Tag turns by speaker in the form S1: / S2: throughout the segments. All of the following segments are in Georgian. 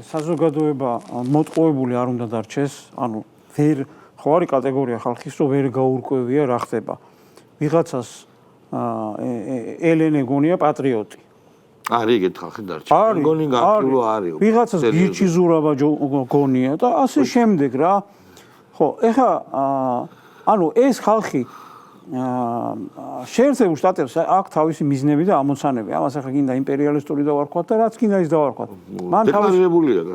S1: საზოგადოება მოტყუებული არ უნდა დარჩეს, ანუ ვერ ხო არის კატეგორია ხალხის, რომ ვერ გაურკვევია რა ხდება. ვიღაცას ელენე გონია პატრიოტი.
S2: არის ეგეთ ხალხი დარჩა. გონი გაკეთილო არის.
S1: ვიღაცას გირჩი ზურაბა გონია და ასე შემდეგ რა. ხო, ეხა ანუ ეს ხალხი შეერთებულ შტატებს აქვს თავისი მიზნები და ამოცანები. ამას ახლა გინდა იმპერიალისტური დავარქვათ და რაც გინდა ის დავარქვათ.
S2: მან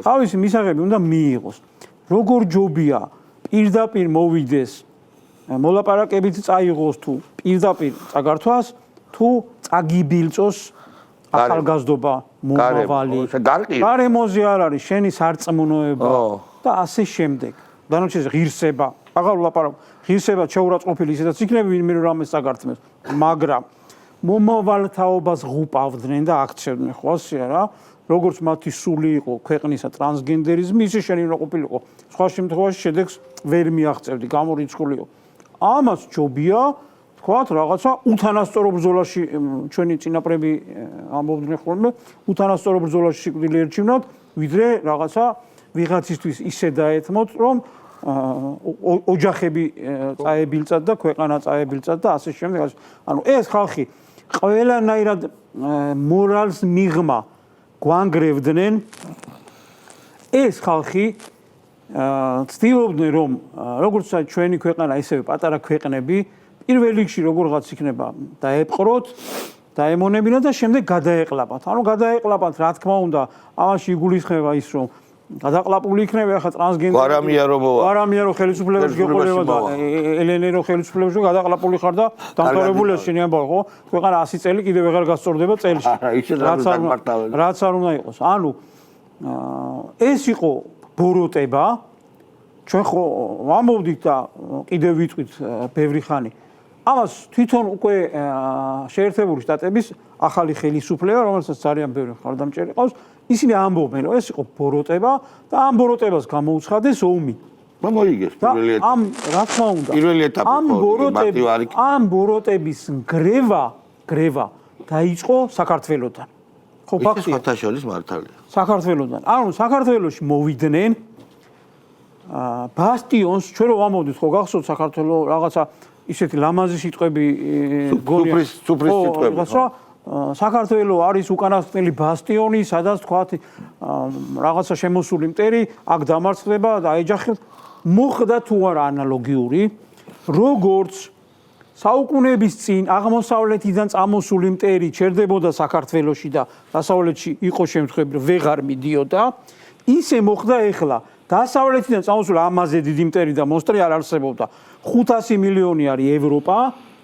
S1: თავისი მისაღები უნდა მიიღოს. როგორ ჯობია პირდაპირ მოვიდეს მოლაპარაკებით წაიღოს თუ პირდაპირ წაგართვას თუ წაგიბილწოს ახალგაზრდობა მომავალი გარემოზე არ არის შენი სარწმუნოება და ასე შემდეგ. დანარჩენზე ღირსება აღარ ვლაპარაკ ღირსება შეურაცხყოფილი ისედაც იქნება ვინმე რამეს წაგართმევს მაგრამ მომავალთაობას ღუპავდნენ და აქცევდნენ ხო ასეა რა როგორც მათი სული იყო ქვეყნისა ტრანსგენდერიზმი ისე შენი უნდა ყოფილიყო სხვა შემთხვევაში შედეგს ვერ მიაღწევდი გამორიცხულიო ამას ჯობია თქვათ რაღაცა უთანასწორო ბრძოლაში ჩვენი წინაპრები ამბობდნენ ხოლმე უთანასწორო ბრძოლაში სიკვდილი ერჩივნათ ვიდრე რაღაცა ვიღაცისთვის ისე დაეთმოთ რომ ოჯახები წაებილწათ და ქვეყანა წაებილწათ და ასე შემდეგ ანუ ეს ხალხი ყველანაირად მორალს მიღმა გვანგრევდნენ ეს ხალხი ცდილობდნენ რომ როგორც ჩვენი ქვეყანა ისევე პატარა ქვეყნები პირველ რიგში როგორღაც იქნება დაეპყროთ დაემონებინათ და შემდეგ გადაეყლაპათ ანუ გადაეყლაპათ რა თქმა უნდა ამაში იგულისხმება ის რომ გადაყლაპული იქნება ახლა ტრანსგენდერი ვარამია რომ ხელისუფლებაში გეყოლება და ელენე რომ ხელისუფლებაში გადაყლაპული ხარ და დამთავრებულია შენი ამბავი ხო ქვეყანა 100 წელი კიდევ ვეღარ გასწორდება წელში რაც არ უნდა იყოს ანუ ეს იყო ბოროტება ჩვენ ხო ვამბობდით და კიდევ ვიტყვით ბევრი ხანი ამას თვითონ უკვე შეერთებული შტატების ახალი ხელისუფლება რომელსაც ძალიან ბევრი მხარდამჭერი ყავს ისინი ამბობენ რომ ეს იყო ბოროტება და ამ ბოროტებას გამოუცხადეს ომი.
S2: მოიგეს პირველი ეტაპი.
S1: ამ რა თქმა უნდა.
S2: პირველი ეტაპი
S1: ამ ბოროტების გრევა დაიწყო საქართველოსთან. ხო
S2: ფაქტია. ფათაშოლის მართალია.
S1: საქართველოსთან. ანუ საქართველოში მოვიდნენ ბასტიონს ჩვენ რომ ამოვდით ხო გახსოვთ საქართველოს რაღაცა ისეთი ლამაზი სიტყვები
S2: გონია. სუფრის სიტყვები.
S1: საქართველოს არის უკანასკნელი ბასტიონი, სადაც თქვათ რაღაცა შემოსული მტერი, აქ დამარცხდება და აეჯახებს. მოხდა თუ არა ანალოგიური, როგორც საუკუნეების წინ აღმოსავლეთიდან წამოსული მტერი ჩერდებოდა საქართველოში და დასავლეთში იყო შემთხვევები, რომ ვეღარ მიდიოდა, ისე მოხდა ეხლა. დასავლეთიდან წამოსული ამაზე დიდი მტერი და მონსტრი არ არსებობდა. 500 მილიონი არის ევროპა,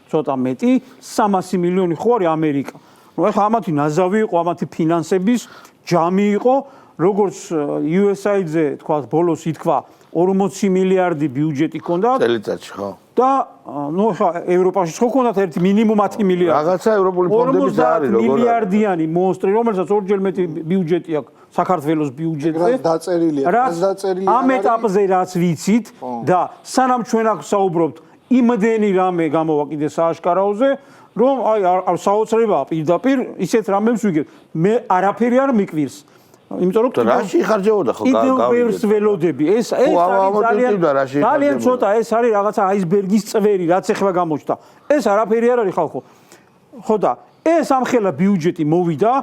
S1: ცოტა მეტი, 300 მილიონი ხო არის ამერიკა. ну ეხლა ამათი ნაზავი იყო ამათი ფინანსების ჯამი იყო როგორც USAID-ზე თქვა ბოლოს ითქვა 40 მილიარდი ბიუჯეტი ჰქონდა
S2: წელიწადში ხო
S1: და ну ეხლა ევროპაში ხო ჰქონდათ ერთი მინიმუმ 10 მილიარდი
S2: რაღაცა ევროპული ფონდების არის
S1: როგორ მილიარდიანი მონსტრი რომელსაც ორჯერ მეტი ბიუჯეტი აქვს საქართველოს ბიუჯეტზე
S3: დაწერილია
S1: ამ ეტაპზე რაც ვიცით და სანამ ჩვენ აქ საუბრობთ იმდენი რამე გამოვა კიდე სააშკარაოზე რომ აი საოცრებაა პირდაპირ ისეთ რამებს ვიგებ მე არაფერი არ მიკვირს იმიტომ რომ
S2: რაში ხარჯებოდა ხო
S1: გავიდეთ ველოდები ეს ძალიან ცოტა ეს არის რაღაცა აისბერგის წვერი რაც ეხლა გამოჩნდა ეს არაფერი არ არის ხალხო ხო და ეს ამხელა ბიუჯეტი მოვიდა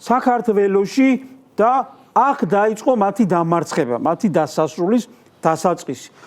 S1: საქართველოში და აქ დაიწყო მათი დამარცხება მათი დასასრულის დასაწყისი